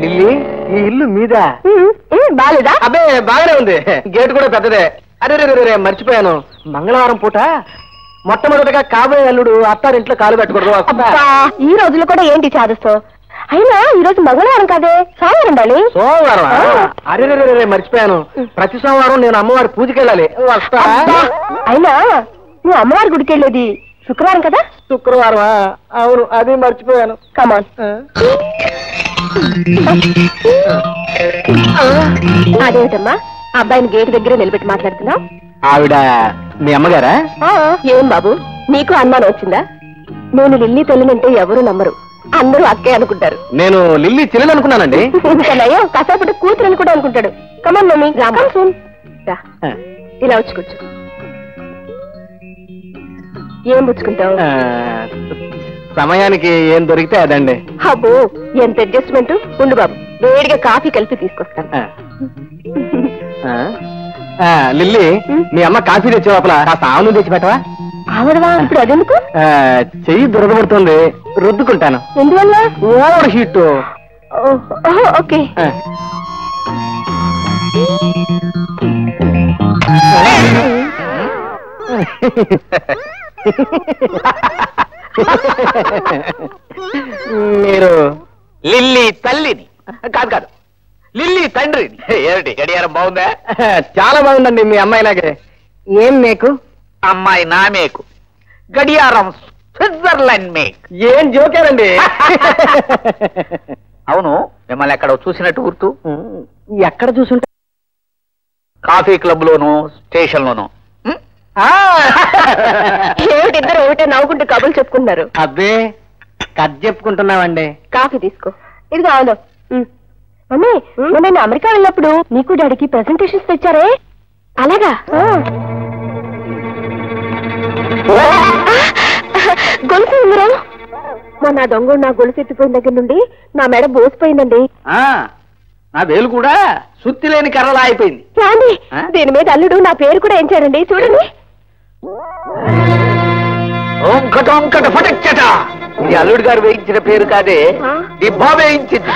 Lily, ఈ ఇల్లు మీద బాలేదా? అబ్బే బాగానే ఉంది, గేట్ కూడా పెద్దదే. అరే రే మర్చిపోయాను, మంగళవారం పూట మొట్టమొదటిగా కాబోయే అల్లుడు అత్తారింట్లో కాలు పెట్టకూడదు. ఈ రోజులు కూడా ఏంటి చాదస్తో? అయినా ఈ రోజు మంగళవారం కాదే, సోమవారం ఉండాలి. సోమవారం? అరే రే మర్చిపోయాను, ప్రతి సోమవారం నేను అమ్మవారి పూజకి వెళ్ళాలి. వస్తా. అయినా నువ్వు అమ్మవారి గుడికి వెళ్ళేది శుక్రవారం కదా? శుక్రవారమా? అవును, అది మర్చిపోయాను. కమాన్. అదేమిటమ్మా అబ్బాయిని గేటు దగ్గర నిలబెట్టి మాట్లాడుతున్నావు? ఆవిడ మీ అమ్మగారా? ఏం బాబు, నీకు అనుమానం వచ్చిందా? నేను లిల్లీ తల్లినంటే ఎవరు నమ్మరు, అందరూ అక్కే అనుకుంటారు. నేను లిల్లీ చెల్లెలు అనుకున్నానండి. ఇంకనయ్యో కసాపటి కూతురు కూడా అనుకుంటాడు. కమన్ మమ్మీ, ఇలా వచ్చి కూర్చో. ఏం పుచ్చుకుంటావు? సమయానికి ఏం దొరికితే అదండి. అబ్బో ఎంత అడ్జస్ట్మెంట్. ఉండు బాబు, వేడిగా కాఫీ కలిపి తీసుకొస్తాను. లిల్లీ, మీ అమ్మ కాఫీ తెచ్చే లోపల కాస్త ఆవును తెచ్చి పెట్టవా? ఆవిడవా? ఇప్పుడు అదెందుకు? చెయ్యి దురదపడుతుంది, రుద్దుకుంటాను. ఎందువల్ల? Over heat. ఓకే. మీరు లిల్లీ తల్లిని కాదు, లిల్లీ తండ్రిని. ఏమిటి గడియారం బాగుందా? చాలా బాగుందండి, మీ అమ్మాయిలాగే. ఏం మేకు? అమ్మాయి నా మేకు, గడియారం స్విట్జర్లాండ్ మేక్. ఏం జోకారండి. అవును, మిమ్మల్ని ఎక్కడ చూసినట్టు గుర్తు? ఎక్కడ చూసుంటా? కాఫీ క్లబ్ లోను, స్టేషన్ లోను. ఏమిటిద్దరు ఒకటే నవ్వుకుంటూ కబుర్లు చెప్పుకుంటున్నారు? అబ్బే కథ చెప్పుకుంటున్నామండి. కాఫీ తీసుకో. ఇది కావాలి. మమ్మీ, నేను అమెరికా వెళ్ళినప్పుడు నీకు డాడీకి ప్రెజెంటేషన్స్ తెచ్చారే? అలాగా? గొలుసు ఉందిరా. మొన్న దొంగ నా గొలుసు ఎత్తిపోయిన దగ్గర నుండి నా మెడ బోసిపోయిందండి. నా వేలు కూడా సుత్తి లేని కర్రలా అయిపోయింది. రాండి, దీని మీద అల్లుడు నా పేరు కూడా ఎంచాడండి, చూడండి. ఇది అల్లుడు గారు వేయించిన పేరు కాదే, ఈ బాబు వేయించింది.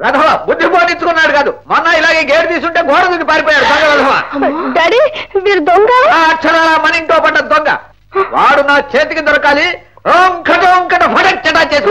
రథవ బుద్ధి పోనించుకున్నాడు కాదు, మొన్న ఇలాగే గేటు తీసుంటే గోడ దూకి పారిపోయాడు దొంగ రథవ. డాడీ మీరు దొంగ? అక్షరాల మన ఇంట్లో పడ్డ దొంగ వాడు నా చేతికి దొరకాలి. ఓంకట ఫటచ్చట చేసి